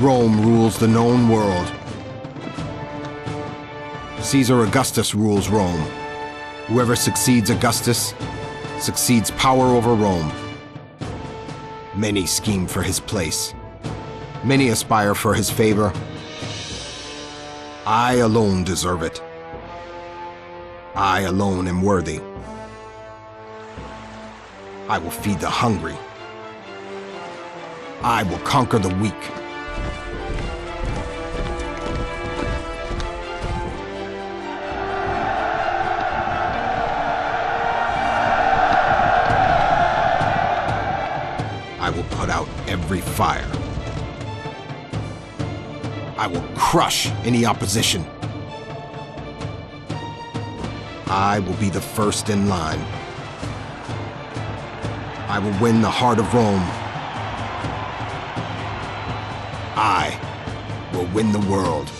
Rome rules the known world. Caesar Augustus rules Rome. Whoever succeeds Augustus succeeds power over Rome. Many scheme for his place. Many aspire for his favor. I alone deserve it. I alone am worthy. I will feed the hungry. I will conquer the weak. I will put out every fire. I will crush any opposition. I will be the first in line. I will win the heart of Rome. I will win the world.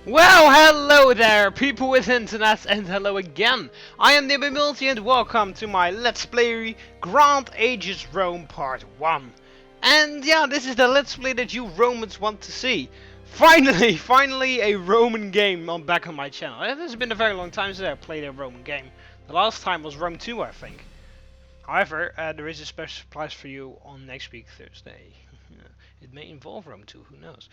Well, hello there, people with internet, and hello again. I am TheMBmulti and welcome to my Let's Play Grand Ages Rome Part 1. And yeah, this is the Let's Play that you Romans want to see. Finally a Roman game back on my channel. It has been a very long time since I played a Roman game. The last time was Rome 2, I think. However, there is a special surprise for you on next week, Thursday. It may involve Rome 2, who knows.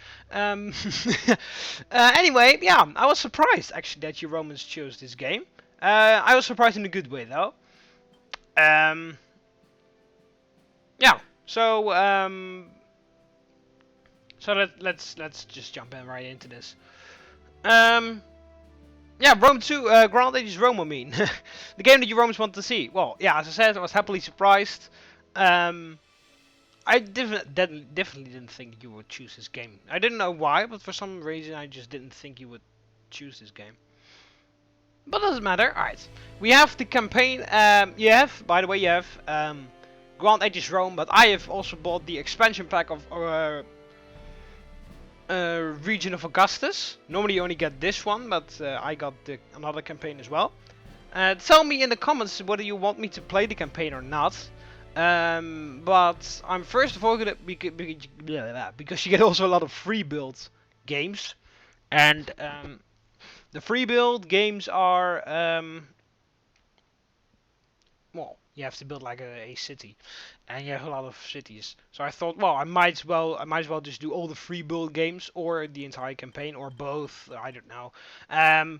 Anyway, yeah, I was surprised actually that you Romans chose this game. I was surprised in a good way though. Yeah, so let's just jump in right into this. Yeah, Rome 2, Grand Ages Rome, I mean. The game that you Romans want to see. Well, yeah, as I said, I was happily surprised. I definitely didn't think you would choose this game. I didn't know why, but for some reason I just didn't think you would choose this game. But doesn't matter. Alright. We have the campaign. By the way, you have Grand Ages Rome, but I have also bought the expansion pack of Region of Augustus. Normally you only get this one, but I got another campaign as well. Tell me in the comments whether you want me to play the campaign or not. But I'm first of all gonna because you get also a lot of free build games, and the free build games are well, you have to build like a city, and you have a lot of cities. So I thought, well, I might as well just do all the free build games or the entire campaign or both. I don't know.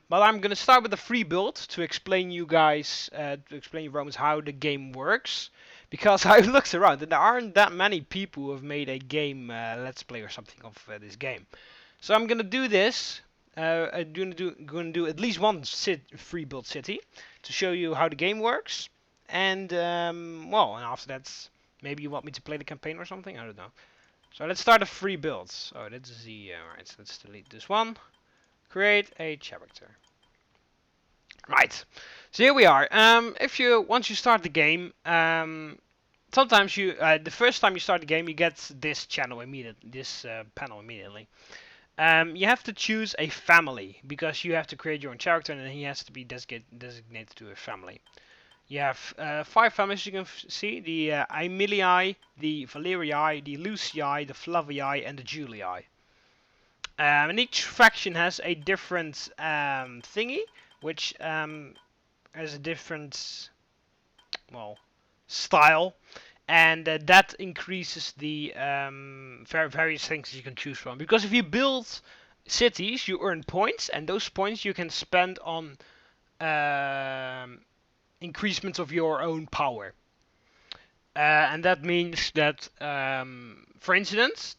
But I'm gonna start with the free build to explain you guys, to explain you Romans how the game works. Because I looked around and there aren't that many people who have made a game let's play or something of this game. So I'm gonna do this. I'm gonna do at least one free build city to show you how the game works. And well, and after that, maybe you want me to play the campaign or something. I don't know. So let's start a free build. So that's the right. So let's delete this one. Create a character. Right, so here we are. Once you start the game, sometimes the first time you start the game, you get this panel immediately. You have to choose a family because you have to create your own character, and he has to be designated to a family. You have 5 families you can see: the Aemilii, the Valerii, the Lucii, the Flavii, and the Julii. And each faction has a different thingy, which has a different, well, style, and that increases the various things you can choose from. Because if you build cities, you earn points, and those points you can spend on increasement of your own power. And that means that, for instance,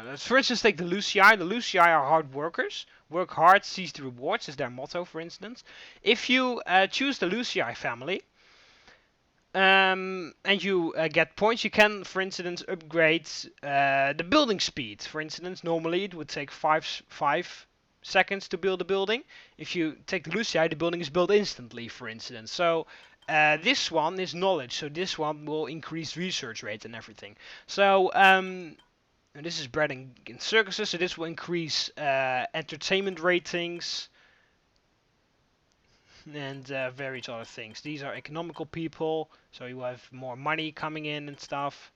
let's for instance take the Lucii. The Lucii are hard workers. Work hard, seize the rewards is their motto, for instance. If you choose the Lucii family, and you get points, you can, for instance, upgrade the building speed. For instance, normally it would take 5 seconds to build a building. If you take the Lucii, the building is built instantly, for instance. So this one is knowledge, so this one will increase research rate and everything. So and this is bred in circuses, so this will increase entertainment ratings. and various other things. These are economical people, so you have more money coming in and stuff.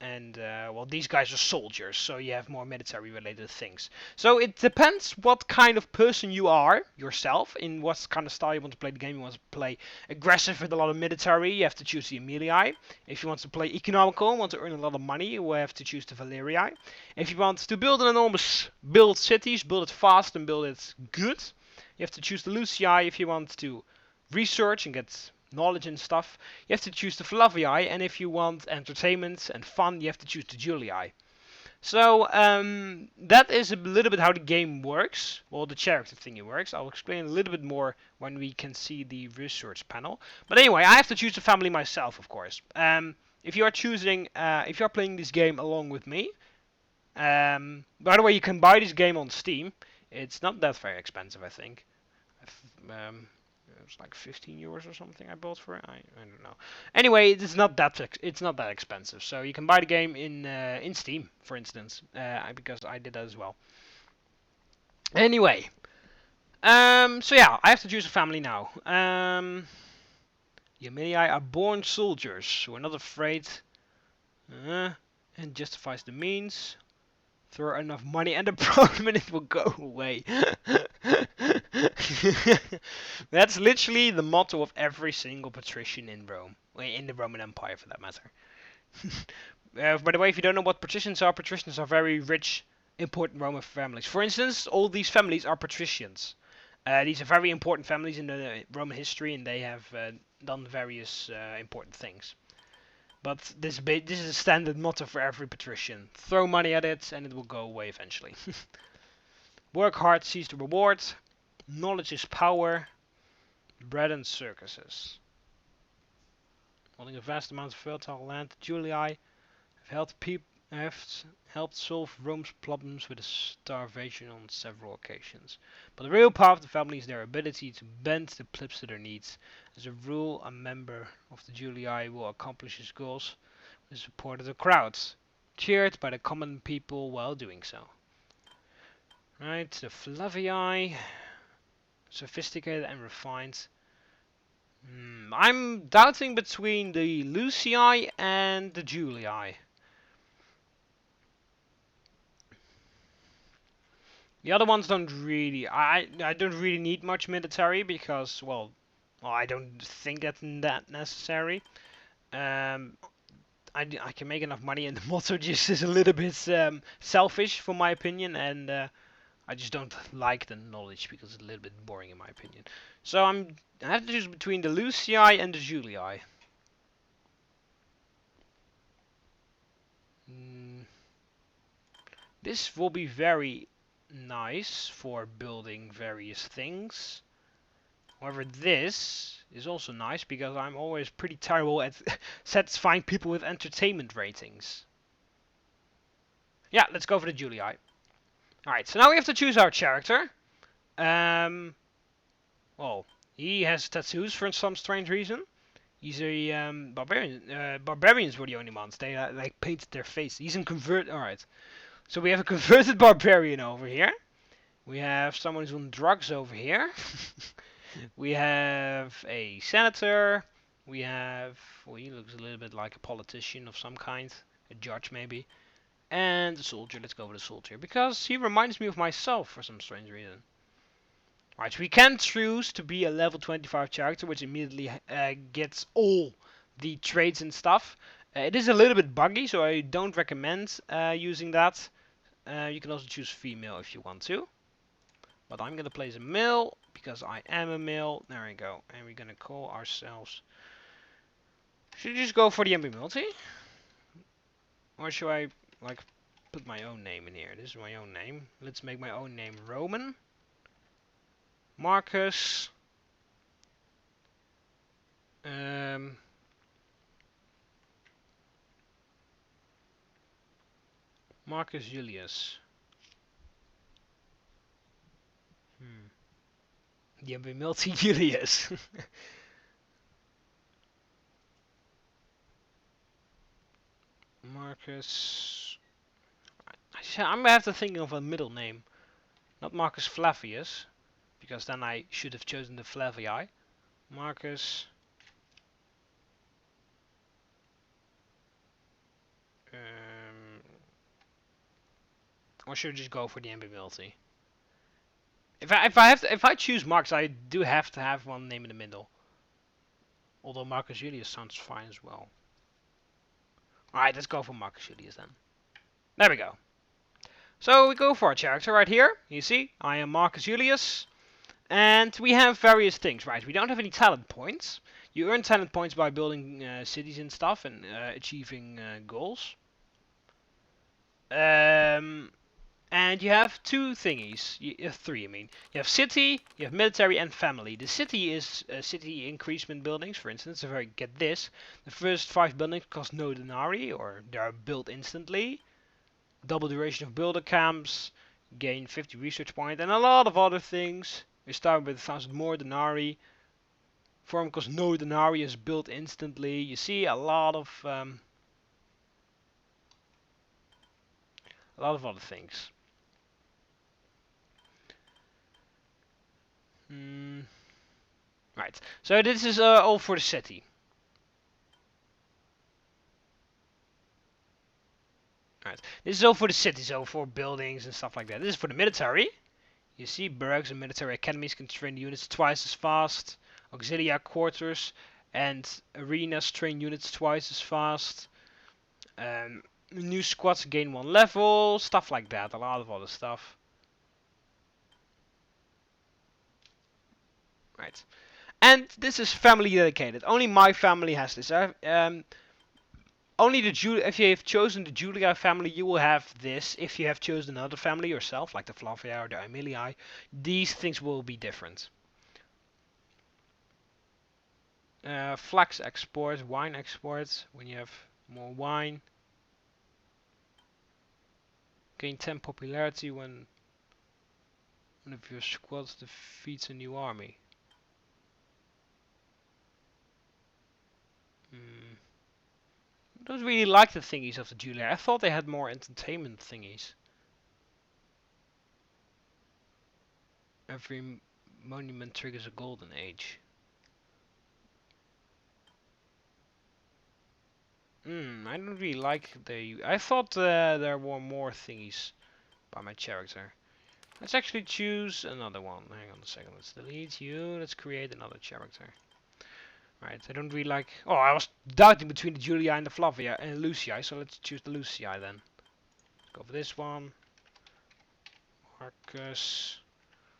And well, these guys are soldiers, so you have more military related things. So it depends what kind of person you are yourself, in what kind of style you want to play the game. You want to play aggressive with a lot of military, you have to choose the Amelii. If you want to play economical, want to earn a lot of money, you have to choose the Valerii. If you want to build an enormous, build cities, build it fast and build it good, you have to choose the Lucii. If you want to research and get knowledge and stuff, you have to choose the Flavii, and if you want entertainment and fun, you have to choose the Julii. So that is a little bit how the game works, well, the character thingy works. I'll explain a little bit more when we can see the research panel. But anyway, I have to choose the family myself, of course. If you are choosing, if you are playing this game along with me, by the way, you can buy this game on Steam. It's not that very expensive, I think. It was like 15 euros or something I bought for it. I don't know. Anyway, it's not that expensive. So you can buy the game in Steam, for instance, because I did that as well. Anyway, so yeah, I have to choose a family now. The Amelii are born soldiers who are not afraid, and justifies the means. Throw enough money and a problem and it will go away. That's literally the motto of every single patrician in Rome. In the Roman Empire, for that matter. By the way, if you don't know what patricians are very rich, important Roman families. For instance, all these families are patricians. These are very important families in the Roman history, and they have done various important things. But this is a standard motto for every patrician. Throw money at it and it will go away eventually. Work hard, seize the reward. Knowledge is power. Bread and circuses. Holding a vast amount of fertile land, the Julii have helped solve Rome's problems with starvation on several occasions. But the real power of the family is their ability to bend the plebs to their needs. As a rule, a member of the Julii will accomplish his goals with the support of the crowds, cheered by the common people while doing so. Right, the Flavii, sophisticated and refined. I'm doubting between the Lucii and the Julii. The other ones don't really. I don't really need much military because, well, I don't think that's that necessary. I can make enough money, and the motto just is a little bit selfish, for my opinion, and I just don't like the knowledge because it's a little bit boring, in my opinion. So I have to choose between the Lucii and the Julii. This will be very nice for building various things. However, this is also nice because I'm always pretty terrible at satisfying people with entertainment ratings. Yeah, let's go for the Julii. Alright, so now we have to choose our character. Well, he has tattoos for some strange reason. He's a barbarian. Barbarians were the only ones. They like painted their face. He's in convert. Alright. So we have a converted barbarian over here. We have someone who's on drugs over here. We have a senator. We have, well, he looks a little bit like a politician of some kind. A judge maybe. And the soldier. Let's go with the soldier. Because he reminds me of myself for some strange reason. Right, so we can choose to be a level 25 character, which immediately gets all the traits and stuff. It is a little bit buggy, so I don't recommend using that. You can also choose female if you want to. But I'm going to place a male, because I am a male. There we go. And we're going to call ourselves... Should we just go for the TheMBmulti? Or should I, like, put my own name in here? This is my own name. Let's make my own name Roman. Marcus. Marcus Julius. TheMBmulti Julius. Marcus. I'm gonna have to think of a middle name. Not Marcus Flavius. because then I should have chosen the Flavii. Marcus. Or should I just go for the TheMBmulti? If I choose Marcus, I do have to have one name in the middle. Although Marcus Julius sounds fine as well. Alright, let's go for Marcus Julius then. There we go. So we go for our character right here. You see, I am Marcus Julius. And we have various things, right? We don't have any talent points. You earn talent points by building cities and stuff and achieving goals. And you have two thingies. Three, I mean. You have city, you have military, and family. The city is city increasement buildings, for instance. If I get this, the first 5 buildings cost no denarii, or they are built instantly. Double duration of builder camps, gain 50 research points, and a lot of other things. We start with 1,000 more denarii. Farm costs no denarii, is built instantly. You see a lot of other things. Right. So this is all for the city. Right. This is all for the city, so for buildings and stuff like that. This is for the military. You see, barracks and military academies can train units twice as fast. Auxilia quarters and arenas train units twice as fast. New squads gain 1 level, stuff like that. A lot of other stuff. Right. And this is family dedicated. Only my family has this. Only if you have chosen the Julia family, you will have this. If you have chosen another family yourself, like the Flavia or the Aemilii, these things will be different. Flax export, wine export, when you have more wine. Gain 10 popularity when one of your squads defeats a new army. I don't really like the thingies of the Julia. I thought they had more entertainment thingies. Every monument triggers a golden age. I don't really like the... I thought there were more thingies by my character. Let's actually choose another one. Hang on a second. Let's delete you. Let's create another character. Right, I don't really like... Oh, I was doubting between the Julia and the Flavia and Lucii, so let's choose the Lucii then. Go for this one. Marcus.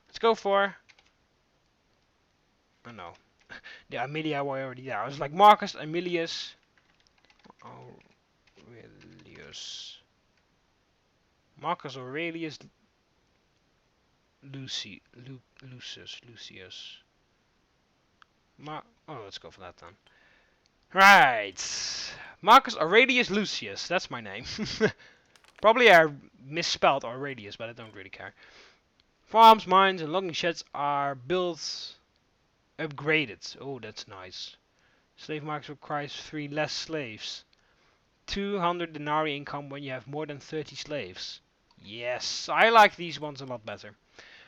Let's go for... Oh no. The Amelia were already there. I was like Marcus, Aemilius... Aurelius. Marcus Aurelius... Lucius. Oh, let's go for that then. Right. Marcus Aurelius Lucius. That's my name. Probably I misspelled Aurelius, but I don't really care. Farms, mines, and logging sheds are built... upgraded. Oh, that's nice. Slave market requires 3 less slaves. 200 denarii income when you have more than 30 slaves. Yes, I like these ones a lot better.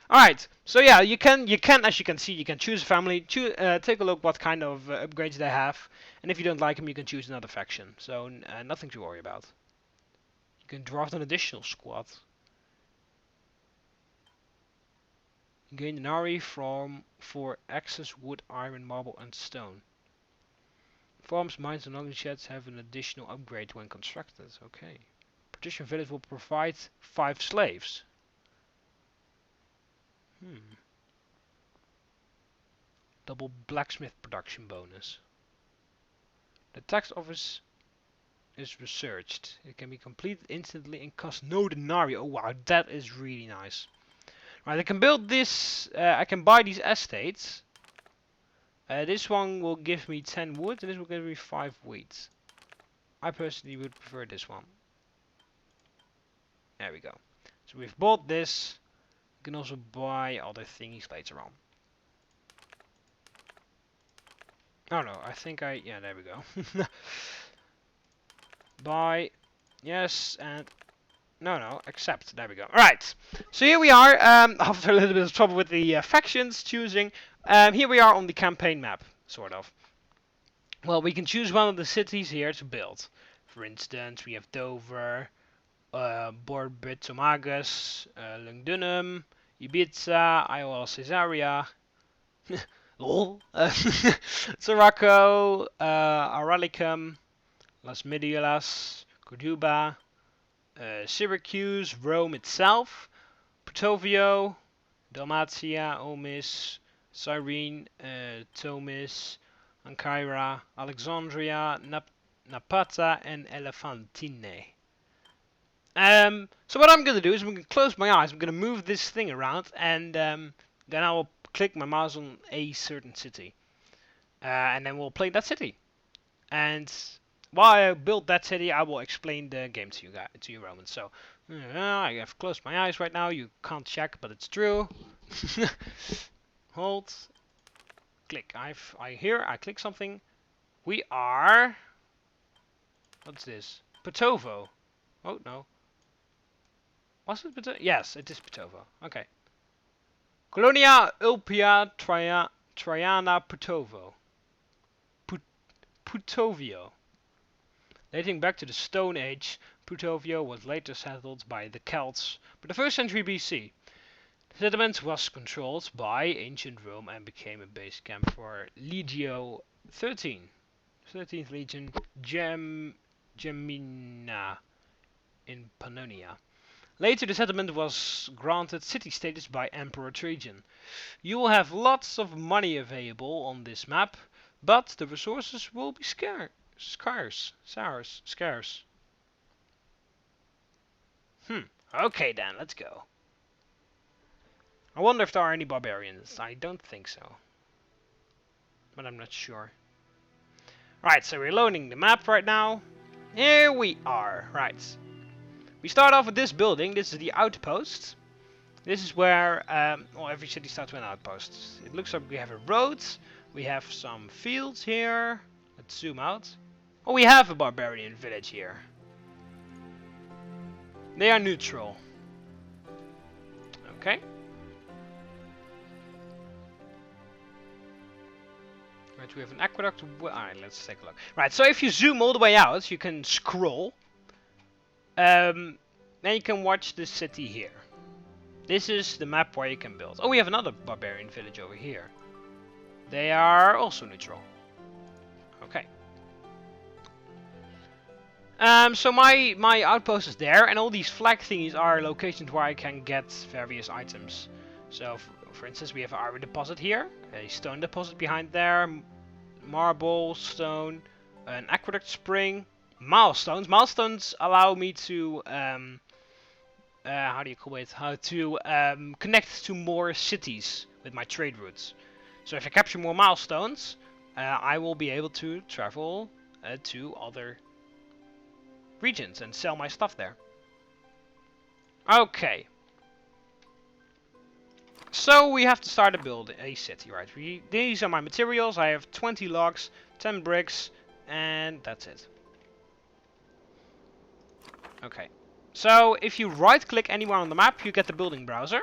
Alright, so yeah, you can, as you can see, you can choose a family, take a look what kind of upgrades they have, and if you don't like them, you can choose another faction. So, nothing to worry about. You can draft an additional squad. You gain denarii for excess wood, iron, marble, and stone. Farms, mines, and logging sheds have an additional upgrade when constructed. Okay. Patrician village will provide 5 slaves. Double blacksmith production bonus. The tax office is researched. It can be completed instantly and costs no denarii. Oh wow, that is really nice. Right, I can build this. I can buy these estates. This one will give me 10 wood, and this will give me 5 wheat. I personally would prefer this one. There we go. So we've bought this. You can also buy other thingies later on. Oh no, I think yeah, there we go. Buy, yes, and No, accept. There we go. Alright, so here we are, after a little bit of trouble with the factions choosing, here we are on the campaign map, sort of. Well, we can choose one of the cities here to build. For instance, we have Dover, Borbetomagus, Lugdunum, Ibiza, Iowa Caesarea, lol, Sirocco, Auralicum, Las Medialas, Corduba, Syracuse, Rome itself, Poetovio, Dalmatia, Omis, Cyrene, Tomis, Ancyra, Alexandria, Napata, and Elephantine. So what I'm going to do is I'm going to close my eyes, I'm going to move this thing around, and then I will click my mouse on a certain city. And then we'll play that city. And while I build that city, I will explain the game to you guys, to you Romans. So I have closed my eyes right now. You can't check, but it's true. Hold. Click. I click something. We are. What's this? Poetovio. Oh no. Was it Poetovio? Yes, it is Poetovio. Okay. Colonia Ulpia Traiana Poetovio. Poetovio. Dating back to the Stone Age, Poetovio was later settled by the Celts by the 1st century BC. The settlement was controlled by ancient Rome and became a base camp for Legio 13, 13th Legion Gemina in Pannonia. Later the settlement was granted city status by Emperor Trajan. You will have lots of money available on this map, but the resources will be scarce. Okay then, let's go. I wonder if there are any barbarians. I don't think so. But I'm not sure. Right, so we're loading the map right now. Here we are. Right. We start off with this building. This is the outpost. This is where, well, every city starts with an outpost. It looks like we have a road. We have some fields here. Let's zoom out. Oh, we have a barbarian village here. They are neutral. Okay. Right, we have an aqueduct. Alright, let's take a look. Right, so if you zoom all the way out, you can scroll. Then you can watch the city here. This is the map where you can build. Oh, we have another barbarian village over here. They are also neutral. Okay. So my outpost is there, and all these flag thingies are locations where I can get various items. So, for instance, we have an iron deposit here, a stone deposit behind there, marble, stone, an aqueduct spring, milestones. Milestones allow me to how do you call it? How to connect to more cities with my trade routes. So if I capture more milestones, I will be able to travel to other regions and sell my stuff there. Okay. So we have to start to build a city, right? These are my materials. I have 20 logs, 10 bricks, and that's it. Okay. So if you right-click anywhere on the map, you get the building browser.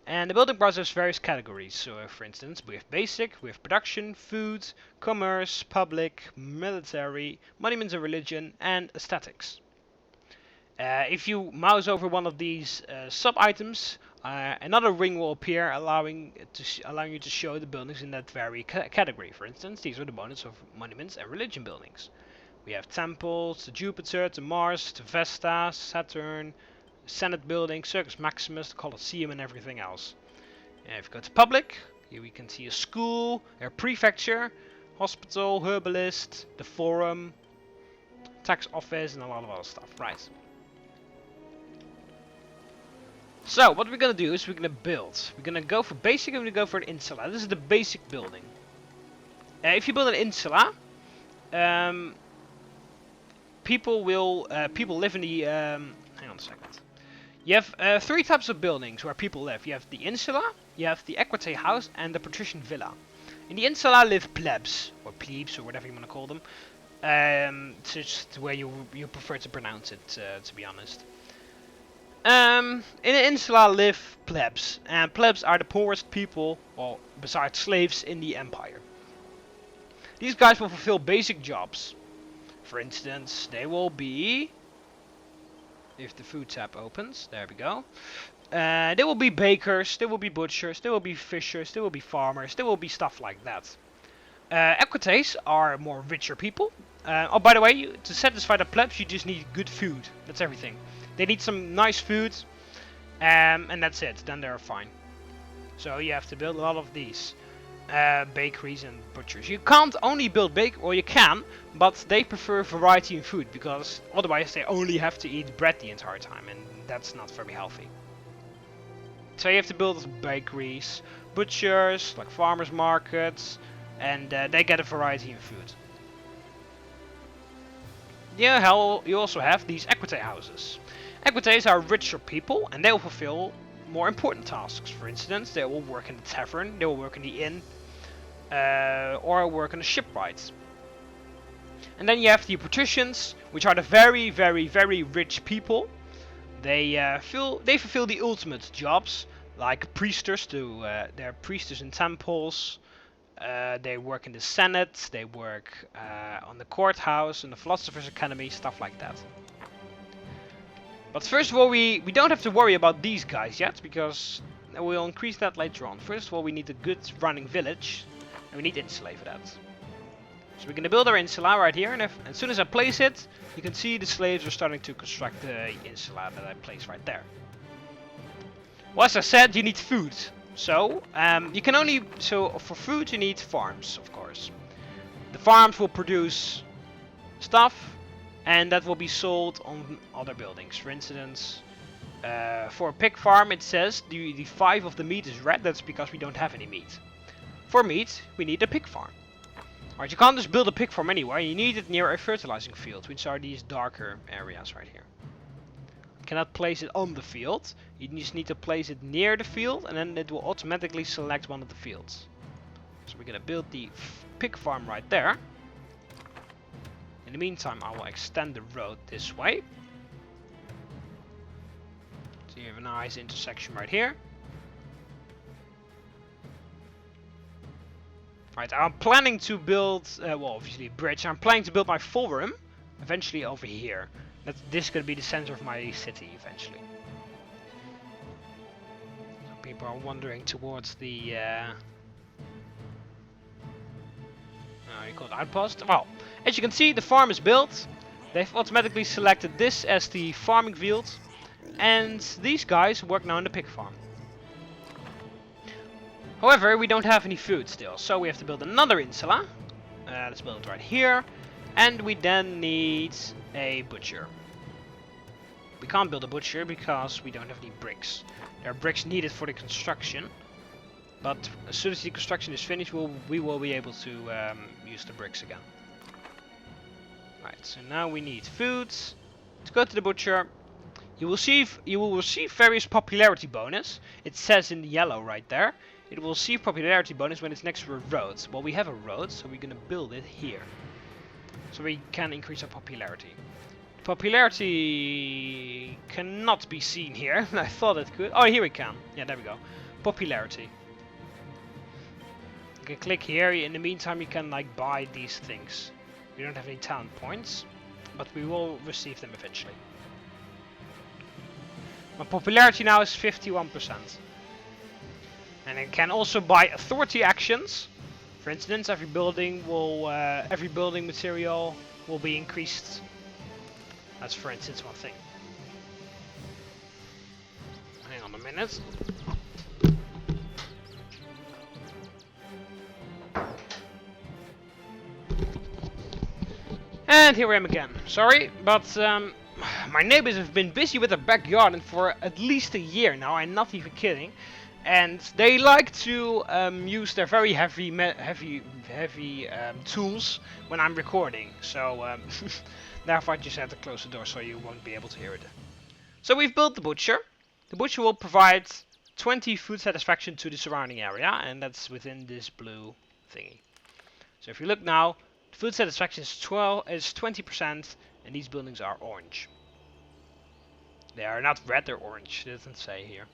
And the building browser has various categories. So for instance, we have basic, we have production, food, commerce, public, military, monuments and religion, and aesthetics. If you mouse over one of these sub-items, another ring will appear, allowing you to show the buildings in that very category. For instance, these are the bonus of monuments and religion buildings. We have temples, to Jupiter, to Mars, to Vesta, Saturn, Senate building, Circus Maximus, the Colosseum, and everything else. And if you go to public, here we can see a school, a prefecture, hospital, herbalist, the forum, tax office, and a lot of other stuff. Right. So what we're gonna do is we're gonna build. We're gonna go for basic and we're gonna go for an insula. This is the basic building. If you build an insula, people live in the. Hang on a second. You have 3 types of buildings where people live. You have the insula, you have the equite house, and the patrician villa. In the insula live plebs or plebes or whatever you want to call them. It's just the way you prefer to pronounce it, to be honest. In the insula live plebs, and plebs are the poorest people, well, besides slaves, in the empire. These guys will fulfill basic jobs. For instance, they will be... If the food tab opens, there we go. They will be bakers, they will be butchers, they will be fishers, they will be farmers, they will be stuff like that. Equites are more richer people. Oh, by the way, to satisfy the plebs, you just need good food. That's everything. They need some nice food, and that's it. Then they're fine. So you have to build a lot of these bakeries and butchers. You can't only build or you can, but they prefer variety in food because otherwise they only have to eat bread the entire time, and that's not very healthy. So you have to build bakeries, butchers, like farmers markets, and they get a variety in food. Yeah, hell, you also have these equite houses. Equites are richer people, and they will fulfill more important tasks. For instance, they will work in the tavern, they will work in the inn, or work on the shipwright. And then you have the patricians, which are the very, very, very rich people. They fulfill the ultimate jobs, like priesters. They're priesters in temples. They work in the Senate, they work on the courthouse, in the Philosopher's Academy, stuff like that. But first of all, we don't have to worry about these guys yet, because we'll increase that later on. First of all, we need a good running village, and we need insulae for that. So we're going to build our insula right here, and as soon as I place it, you can see the slaves are starting to construct the insula that I placed right there. Well, as I said, you need food. So, for food you need farms, of course. The farms will produce stuff, and that will be sold on other buildings. For instance, for a pig farm it says the 5 of the meat is red, that's because we don't have any meat. For meat, we need a pig farm. Alright, you can't just build a pig farm anywhere, you need it near a fertilizing field, which are these darker areas right here. Cannot place it on the field, you just need to place it near the field and then it will automatically select one of the fields. So we're gonna build the pig farm right there. In the meantime I will extend the road this way. So you have a nice intersection right here. Right, I'm planning to build, well obviously a bridge, I'm planning to build my forum eventually over here. This is going to be the center of my city eventually. Some people are wandering towards the you call it outpost. Well, as you can see, the farm is built. They've automatically selected this as the farming field, and these guys work now in the pig farm. However, we don't have any food still, so we have to build another insula. Let's build it right here. And we then need a butcher. We can't build a butcher because we don't have any bricks. There are bricks needed for the construction. But as soon as the construction is finished, we will be able to use the bricks again. Right, so now we need food. Let's go to the butcher. You will receive various popularity bonus. It says in yellow right there. It will receive popularity bonus when it's next to a road. Well, we have a road, so we're gonna build it here. So we can increase our popularity. Popularity cannot be seen here. I thought it could. Oh, here we can. Yeah, there we go. Popularity. You can click here. In the meantime, you can like buy these things. We don't have any talent points, but we will receive them eventually. My popularity now is 51%. And I can also buy authority actions. For instance, every building material will be increased. That's for instance one thing. Hang on a minute. And here I am again. Sorry, but my neighbors have been busy with their backyard for at least a year now. I'm not even kidding. And they like to use their very heavy tools when I'm recording. So therefore I just had to close the door so you won't be able to hear it. So we've built the butcher. The butcher will provide 20 food satisfaction to the surrounding area, and that's within this blue thingy. So if you look now, food satisfaction is 20%, and these buildings are orange. They are not red or orange, it doesn't say here.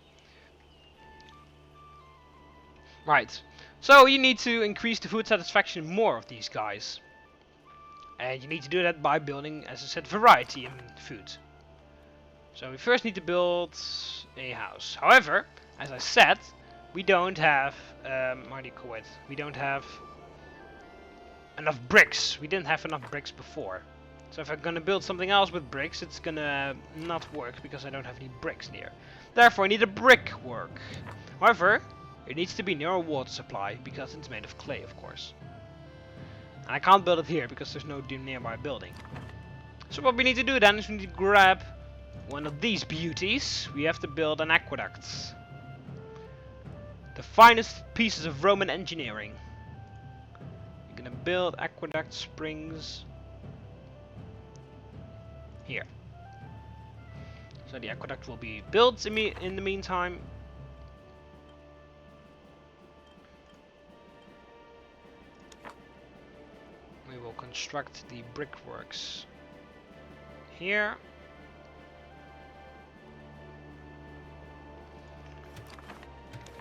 Right, so you need to increase the food satisfaction more of these guys. And you need to do that by building, as I said, variety in food. So we first need to build a house. However, as I said, we don't have, how do you call it? We don't have enough bricks. We didn't have enough bricks before. So if I'm gonna build something else with bricks, it's gonna not work because I don't have any bricks near. Therefore I need a brickwork. However, it needs to be near a water supply because it's made of clay, of course. And I can't build it here because there's no nearby building. So what we need to do then is we need to grab one of these beauties. We have to build an aqueduct. The finest pieces of Roman engineering. You're gonna build aqueduct springs here. So the aqueduct will be built in the meantime. We will construct the brickworks here.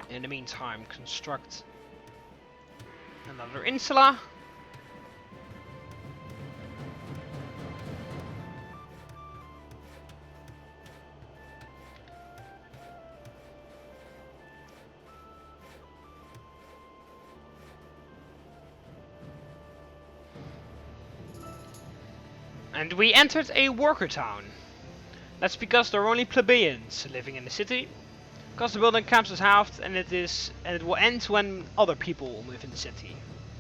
In the meantime, construct another insula. And we entered a worker town. That's because there are only plebeians living in the city. Because the building camps is halved, and it will end when other people will move in the city,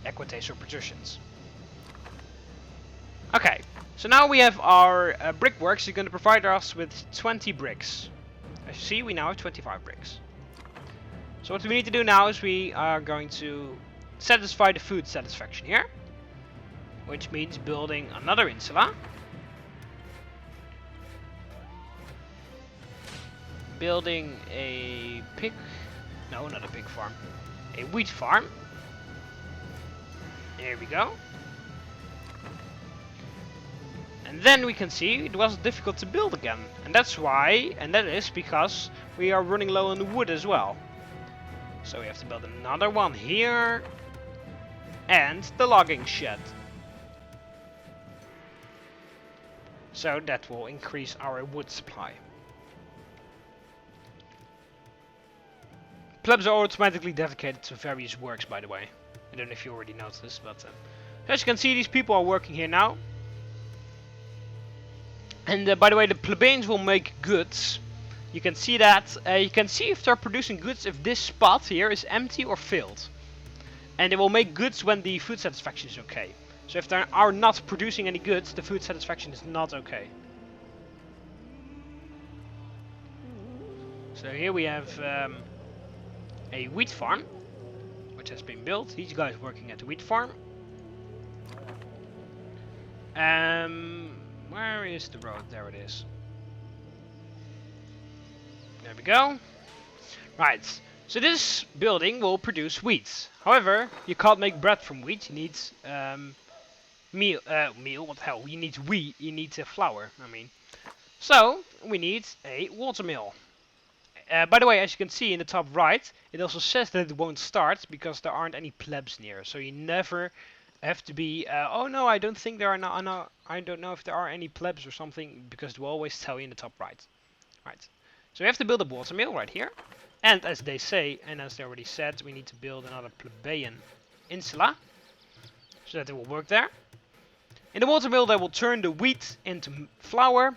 equites or patricians. Okay, so now we have our brickworks. You're going to provide us with 20 bricks. As you see, we now have 25 bricks. So what we need to do now is we are going to satisfy the food satisfaction here, which means building another insula. Building a pig, no, not a pig farm, a wheat farm. There we go. And then we can see it was difficult to build again. And that's why, and that is because we are running low on the wood as well. So we have to build another one here. And the logging shed. So that will increase our wood supply. Plebs are automatically dedicated to various works, by the way. I don't know if you already noticed this, but as you can see, these people are working here now. And by the way, the plebeians will make goods. You can see that. You can see if they're producing goods if this spot here is empty or filled. And they will make goods when the food satisfaction is okay. So if they are not producing any goods, the food satisfaction is not okay. So here we have a wheat farm, which has been built. These guys working at the wheat farm. Where is the road? There it is. There we go. Right. So this building will produce wheat. However, you can't make bread from wheat. You need meal. What the hell? You need wheat. You need flour. I mean. So we need a watermill. By the way, as you can see in the top right, it also says that it won't start because there aren't any plebs near. So you never have to be, oh no, I don't think there are no, I don't know if there are any plebs or something, because it will always tell you in the top right. Right. So we have to build a watermill right here. And as they say, and as they already said, we need to build another plebeian insula, so that it will work there. In the watermill, they will turn the wheat into flour.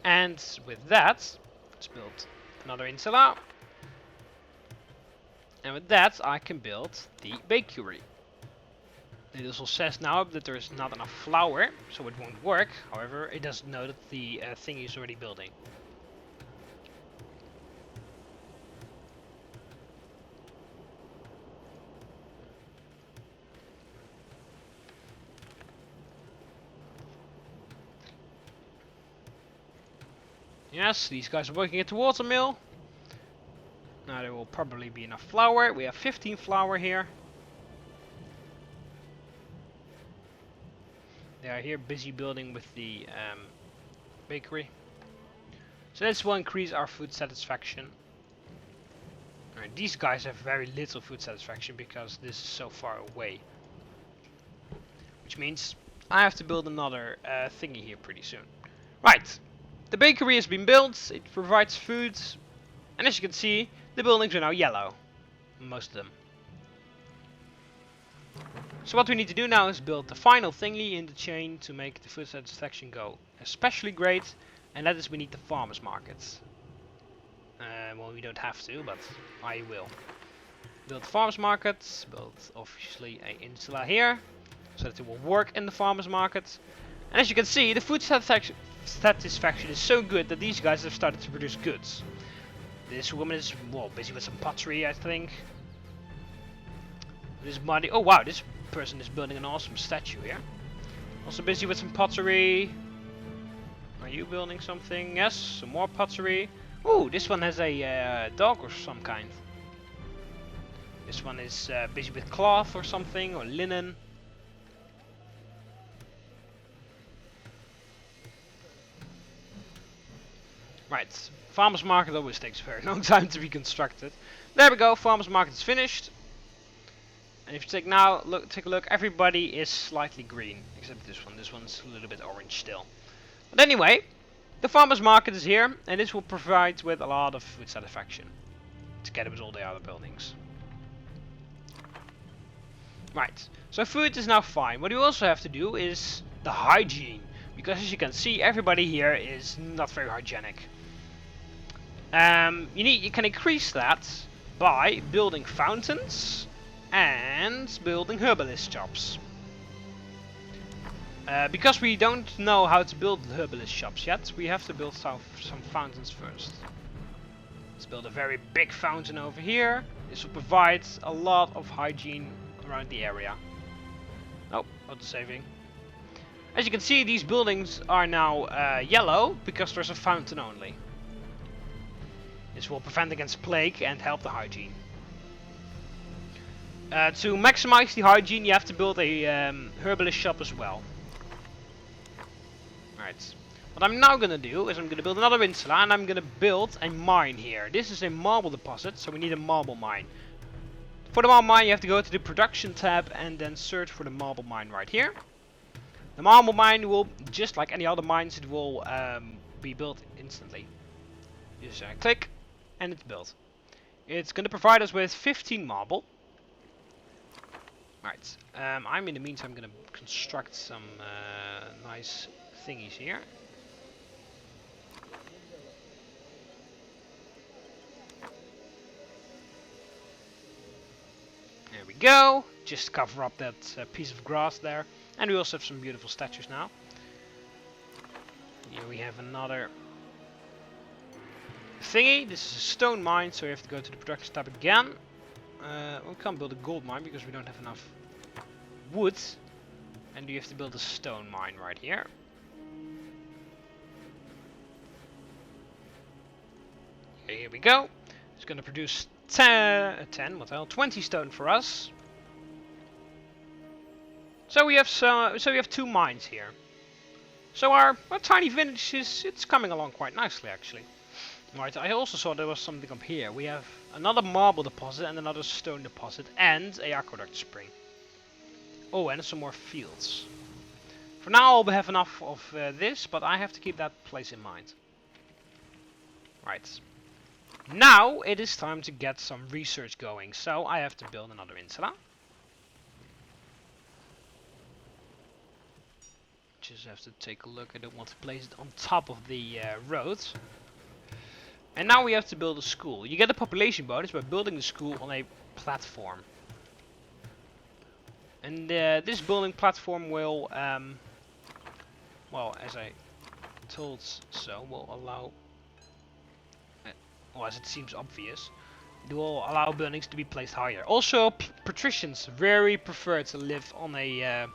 And with that, let's build another insula. And with that, I can build the bakery. It also says now that there is not enough flour, so it won't work. However, it doesn't know that the thing is already building. Yes, these guys are working at the watermill. Now there will probably be enough flour. We have 15 flour here. They They are here busy building with the bakery. So this will increase our food satisfaction. Alright, these guys have very little food satisfaction because this is so far away. Which means I have to build another thingy here pretty soon. Right, the bakery has been built, it provides food, and as you can see, the buildings are now yellow. Most of them. So what we need to do now is build the final thingy in the chain to make the food satisfaction go especially great, and that is we need the farmers markets. Well, we don't have to, but I will. Build farmers markets, build obviously a insula here, so that it will work in the farmers market. And as you can see, the food satisfaction is so good that these guys have started to produce goods. This woman is, well, busy with some pottery, I think. This body, oh wow, this person is building an awesome statue here. Also busy with some pottery. Are you building something? Yes, some more pottery. Ooh, this one has a dog or some kind. This one is busy with cloth or something, or linen. Right, farmers market always takes a very long time to be constructed. There we go, farmers market is finished. And if you take a look, everybody is slightly green, except this one. This one's a little bit orange still. But anyway, the farmers market is here, and this will provide with a lot of food satisfaction, together with all the other buildings. Right, so food is now fine. What you also have to do is the hygiene, because as you can see, everybody here is not very hygienic. You can increase that by building fountains and building herbalist shops. Because we don't know how to build herbalist shops yet, we have to build some fountains first. Let's build a very big fountain over here. This will provide a lot of hygiene around the area. Oh, auto saving. As you can see, these buildings are now yellow because there's a fountain only. This will prevent against plague and help the hygiene. To maximize the hygiene, you have to build a herbalist shop as well. Right. What I'm now gonna do is I'm gonna build another insula, and I'm gonna build a mine here. This is a marble deposit, so we need a marble mine. For the marble mine, you have to go to the production tab and then search for the marble mine right here. The marble mine will, just like any other mines, it will be built instantly. You just click, and it's built. It's gonna provide us with 15 marble. Right. I'm in the meantime gonna construct some nice thingies here. There we go. Just cover up that piece of grass there. And we also have some beautiful statues now. Here we have another thingy. This is a stone mine, so we have to go to the production tab again. We can't build a gold mine because we don't have enough wood. And you have to build a stone mine right here. Okay, here we go. It's going to produce 20 stone for us. So we have two mines here. So our tiny village it's coming along quite nicely actually. Right, I also saw there was something up here. We have another marble deposit and another stone deposit and a aqueduct spring. Oh, and some more fields. For now I'll have enough of this, but I have to keep that place in mind. Right. Now it is time to get some research going, so I have to build another insula. Just have to take a look. I don't want to place it on top of the road. And now we have to build a school. You get a population bonus by building the school on a platform. And this building platform will, well, as I told so, will allow, well, as it seems obvious, it will allow buildings to be placed higher. Also, patricians very prefer to live on a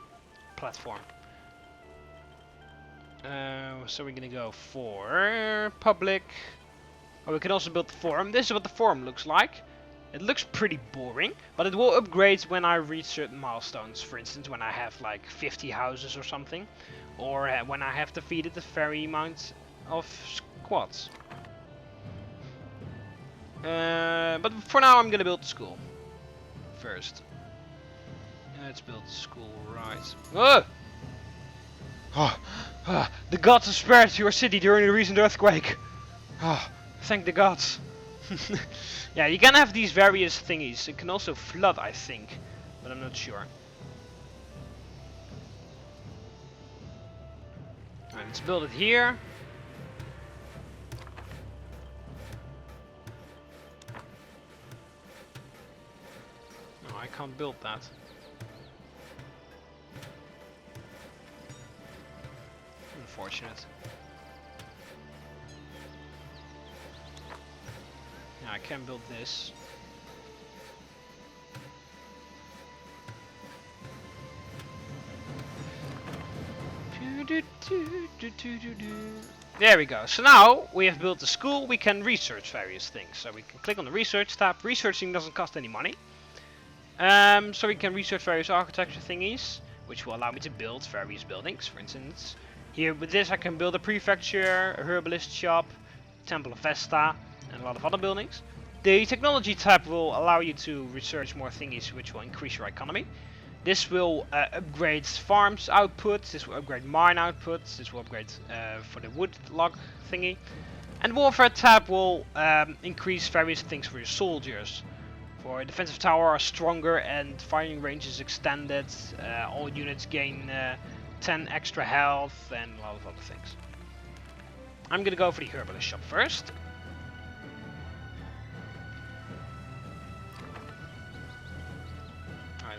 platform. So we're gonna go for public. Or we can also build the forum. This is what the forum looks like. It looks pretty boring, but it will upgrade when I reach certain milestones. For instance, when I have like 50 houses or something, or when I have defeated the very amount of squads. But for now, I'm gonna build the school first. Let's build the school right. The gods have spared your city during the recent earthquake. Thank the gods. Yeah, you can have these various thingies. It can also flood, I think, but I'm not sure. Alright, let's build it here. No, I can't build that. Unfortunate. Yeah, I can build this. There we go. So now we have built the school, we can research various things. So we can click on the research tab. Researching doesn't cost any money. So we can research various architecture thingies, which will allow me to build various buildings. For instance, here with this I can build a prefecture, a herbalist shop, Temple of Vesta, and a lot of other buildings. The technology tab will allow you to research more thingies, which will increase your economy. This will upgrade farms output, this will upgrade mine output, this will upgrade for the wood log thingy. And warfare tab will increase various things for your soldiers. For defensive tower are stronger and firing range is extended. All units gain 10 extra health and a lot of other things. I'm gonna go for the herbalist shop first.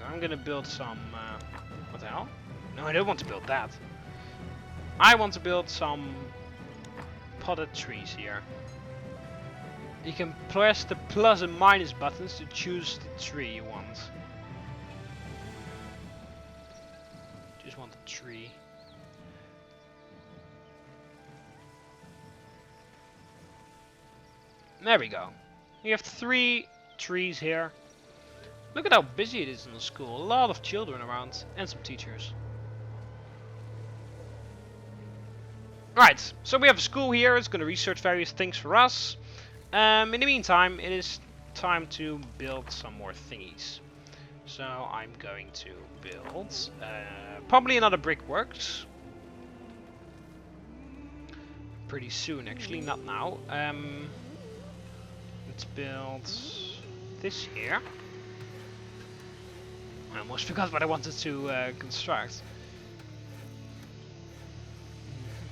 I'm gonna build some, what the hell? No, I don't want to build that. I want to build some potted trees here. You can press the plus and minus buttons to choose the tree you want. Just want a tree. There we go. You have 3 trees here. Look at how busy it is in the school. A lot of children around and some teachers. Right, so we have a school here. It's going to research various things for us. In the meantime, it is time to build some more thingies. So I'm going to build probably another brickworks. Pretty soon, actually, not now. Let's build this here. I almost forgot what I wanted to construct.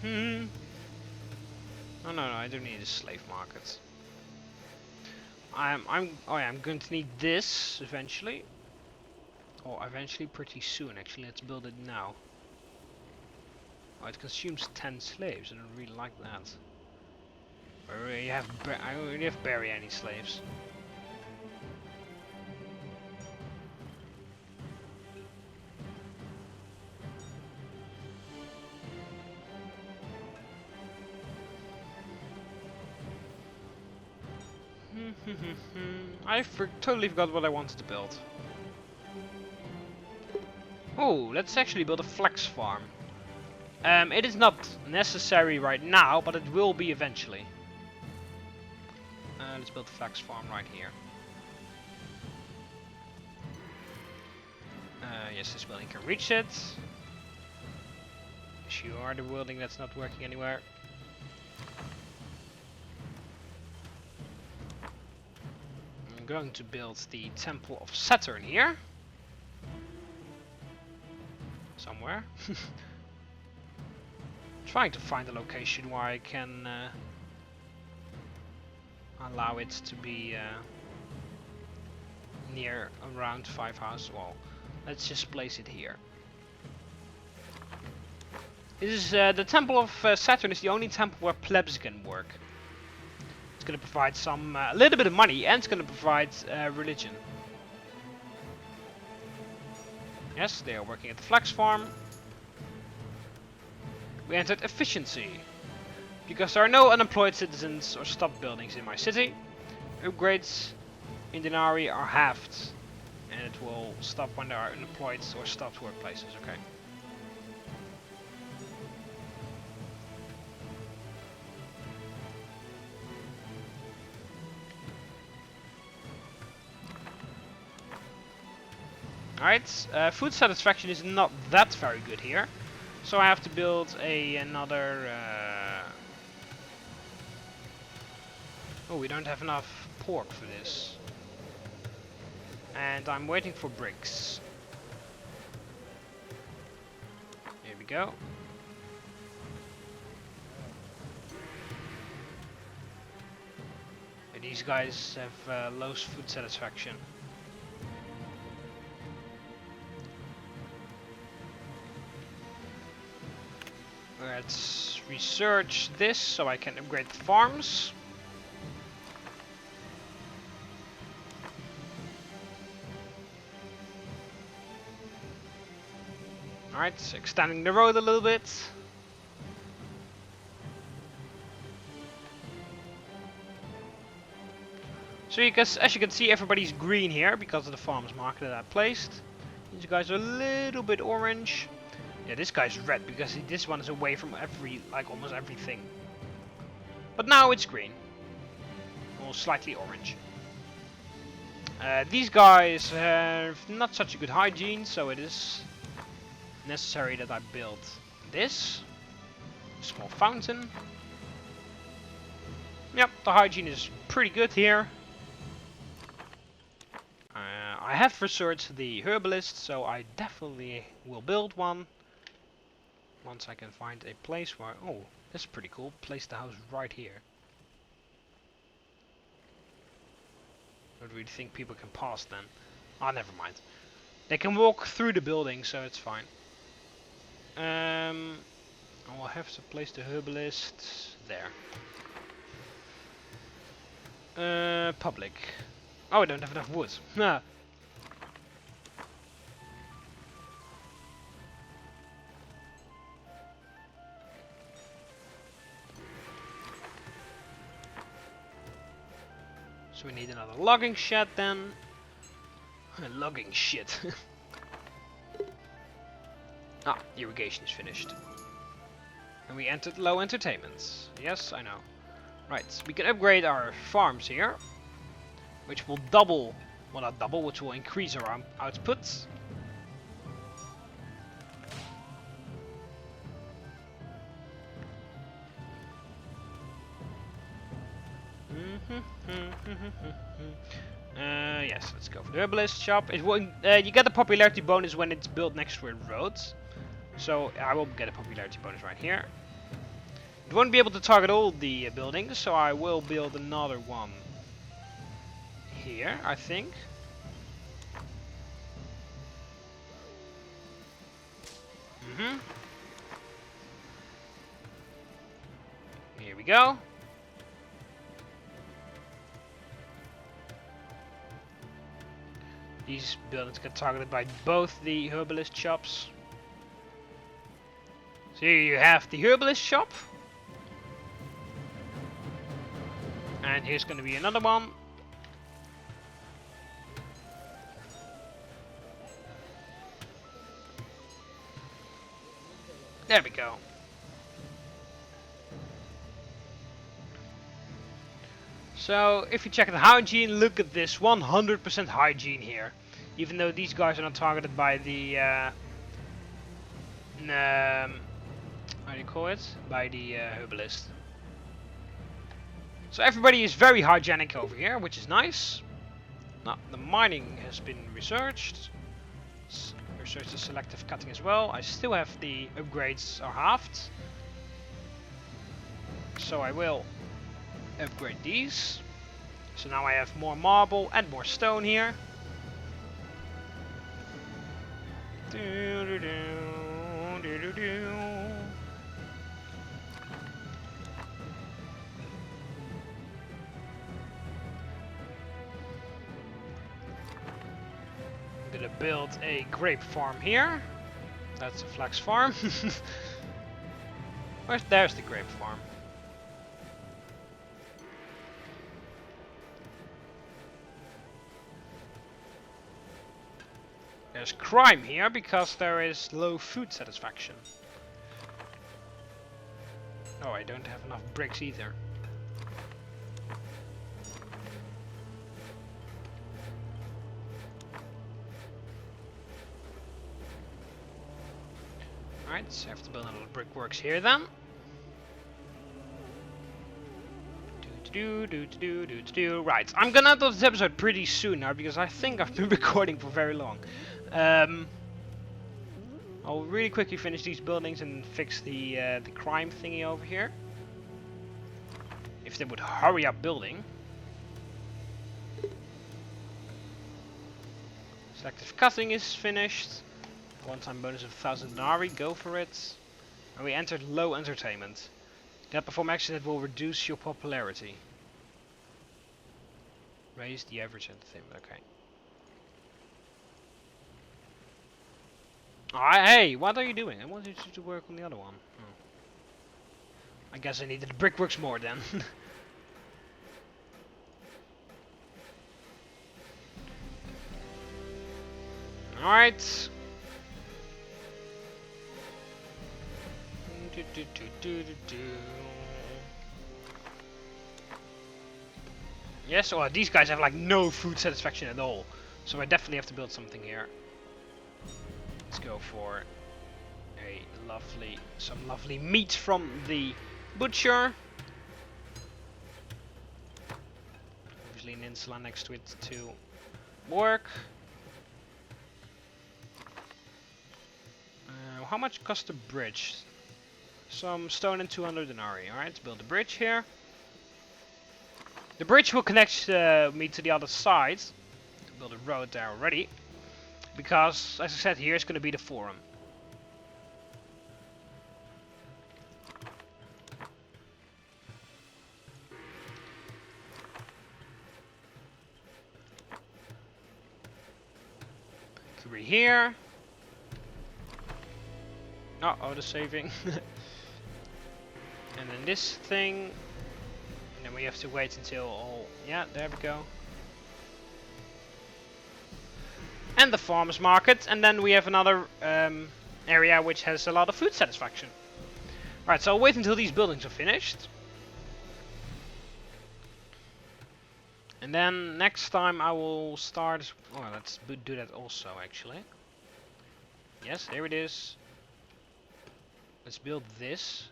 Oh no, I don't need a slave market. Oh yeah, I'm going to need this eventually. Or eventually, pretty soon. Actually, let's build it now. Oh, it consumes 10 slaves. I don't really like that. I already have barely any slaves. I totally forgot what I wanted to build. Oh, let's actually build a flex farm. It is not necessary right now, but it will be eventually. Let's build a flex farm right here. Yes, this building can reach it. Sure, the building that's not working anywhere. I'm going to build the Temple of Saturn here. Somewhere. Trying to find a location where I can allow it to be near around 5 houses. Well, let's just place it here. This is the Temple of Saturn is the only temple where plebs can work. It's going to provide some a little bit of money, and it's going to provide religion. Yes, they are working at the flax farm. We entered efficiency. Because there are no unemployed citizens or stopped buildings in my city. Upgrades in denarii are halved, and it will stop when they are unemployed or stopped workplaces. Okay. Alright, food satisfaction is not that very good here, so I have to build another. Oh, we don't have enough pork for this. And I'm waiting for bricks. Here we go. And these guys have low food satisfaction. Let's research this so I can upgrade the farms. Alright, extending the road a little bit. So as you can see, everybody's green here because of the farmers market that I placed. These guys are a little bit orange. Yeah, this guy's red because this one is away from almost everything. But now it's green. Or slightly orange. These guys have not such a good hygiene, so it is necessary that I build this. Small fountain. Yep, the hygiene is pretty good here. I have researched the Herbalist, so I definitely will build one. Once I can find a place where... Oh, that's pretty cool. Place the house right here. I don't really think people can pass then. Ah, never mind. They can walk through the building, so it's fine. I will have to place the Herbalist there. Public. Oh, I don't have enough wood. Nah. So we need another logging shed then. Logging shit. Ah, irrigation is finished. And we entered low entertainment. Yes, I know. Right, we can upgrade our farms here. Which will double, well not double, which will increase our output. Yes, let's go for the Herbalist shop. It will, you get a popularity bonus when it's built next to a road. So I will get a popularity bonus right here. It won't be able to target all the buildings, so I will build another one here, I think. Here we go. These buildings get targeted by both the Herbalist shops. So here you have the Herbalist shop. And here's going to be another one. There we go. So, if you check the hygiene, look at this 100% hygiene here. Even though these guys are not targeted by the, how do you call it? By the Herbalist. So everybody is very hygienic over here, which is nice. Now, the mining has been researched. Research the selective cutting as well. I still have the upgrades are halved. So I will upgrade these. So now I have more marble and more stone here. I'm gonna build a grape farm here. That's a flax farm. There's the grape farm. There's crime here because there is low food satisfaction. Oh, I don't have enough bricks either. Alright, so I have to build another brickworks here then. Right, I'm gonna end this episode pretty soon now because I think I've been recording for very long. I'll really quickly finish these buildings and fix the crime thingy over here. If they would hurry up building. Selective cutting is finished. One-time bonus of 1000 denarii, go for it. And we entered low entertainment. That perform action that will reduce your popularity. Raise the average entertainment, okay. Hey, what are you doing? I wanted you to work on the other one. Oh. I guess I needed the brickworks more then. Alright. Yes, well, these guys have like no food satisfaction at all. So I definitely have to build something here. Let's go for some lovely meat from the butcher. Obviously an insula next to it to work. How much cost a bridge? Some stone and 200 denarii. Alright, let's build a bridge here. The bridge will connect me to the other side. Build a road there already. Because, as I said, here is going to be the forum. Could be here. Uh-oh, the saving. And then this thing. And then we have to wait until all... Yeah, there we go. And the farmers market, and then we have another area which has a lot of food satisfaction. Right, so I'll wait until these buildings are finished. And then next time I will start... Oh, let's do that also actually. Yes, here it is. Let's build this.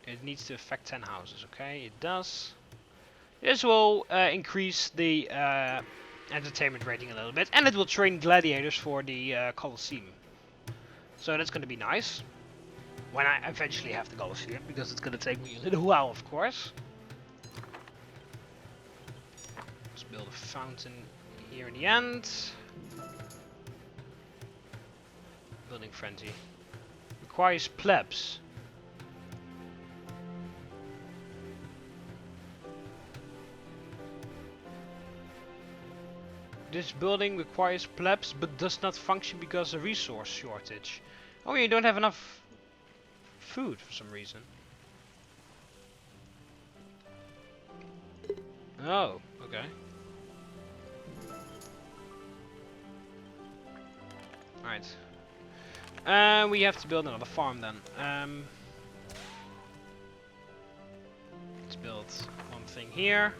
It needs to affect 10 houses, okay? It does. This will increase the entertainment rating a little bit, and it will train gladiators for the Colosseum. So that's going to be nice. When I eventually have the Colosseum, because it's going to take me a little while, of course. Let's build a fountain here in the end. Building frenzy. Requires plebs. This building requires plebs but does not function because of resource shortage. Oh, you don't have enough food for some reason. Oh, okay. Alright. We have to build another farm then. Let's build one thing here.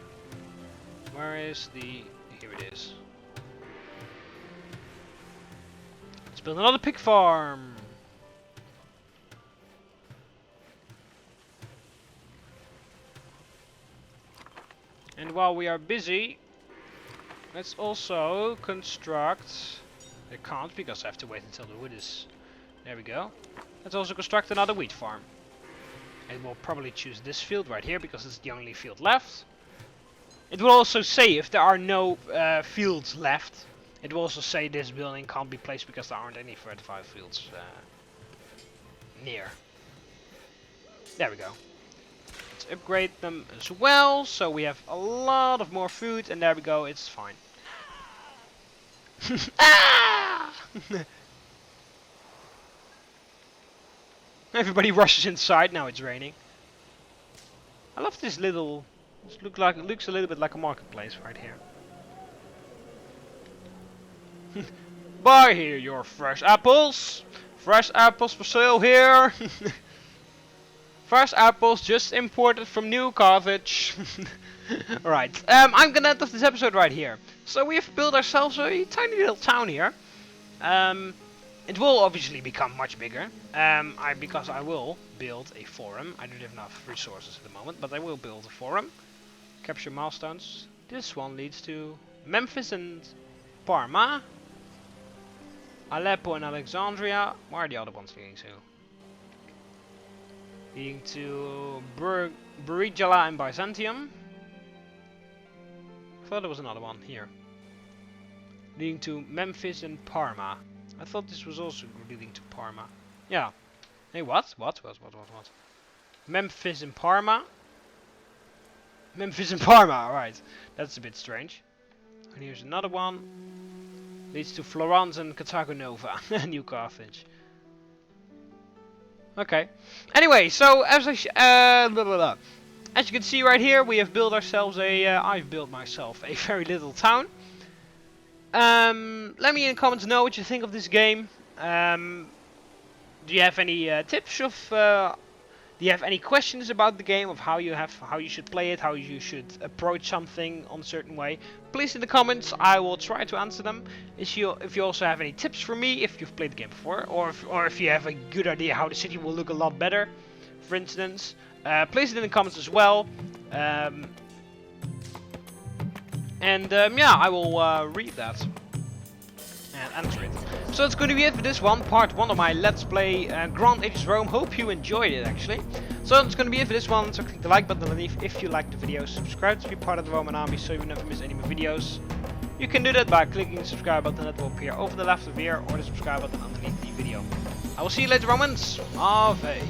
Where is the... Here it is. Let's build another pig farm. And while we are busy, let's also construct... I can't because I have to wait until the wood is... There we go. Let's also construct another wheat farm. And we'll probably choose this field right here because it's the only field left. It will also say if there are no fields left. It will also say this building can't be placed because there aren't any fertile fields near. There we go. Let's upgrade them as well, so we have a lot of more food, and there we go, it's fine. Ah! Everybody rushes inside, now it's raining. I love this little... This looks a little bit like a marketplace right here. Buy here your fresh apples. Fresh apples for sale here. Fresh apples just imported from New Carthage. Right, I'm gonna end off this episode right here. So we have built ourselves a tiny little town here. It will obviously become much bigger. Because I will build a forum. I don't have enough resources at the moment, but I will build a forum. Capture milestones. This one leads to Memphis and Parma. Aleppo and Alexandria. Where are the other ones leading to? Leading to Burigala and Byzantium. I thought there was another one here. Leading to Memphis and Parma. I thought this was also leading to Parma. Yeah. Hey, what? What? Memphis and Parma. Memphis and Parma, alright. That's a bit strange. And here's another one. Leads to Florence and Carthago Nova. New Carthage. Okay. Anyway, so as as you can see right here, we have built ourselves a. I've built myself a very little town. Let me in the comments know what you think of this game. Do you have any tips of? Do you have any questions about the game, of how you should play it, how you should approach something on a certain way? Please in the comments, I will try to answer them. If you also have any tips for me, if you've played the game before, or if you have a good idea how the city will look a lot better, for instance, place it in the comments as well. Yeah, I will read that and answer it. So that's going to be it for this one, part 1 of my Let's Play Grand Ages Rome. Hope you enjoyed it actually. So that's going to be it for this one, so click the like button underneath if you like the video. Subscribe to be part of the Roman army so you never miss any more videos. You can do that by clicking the subscribe button that will appear over the left of here, or the subscribe button underneath the video. I will see you later, Romans. Ave.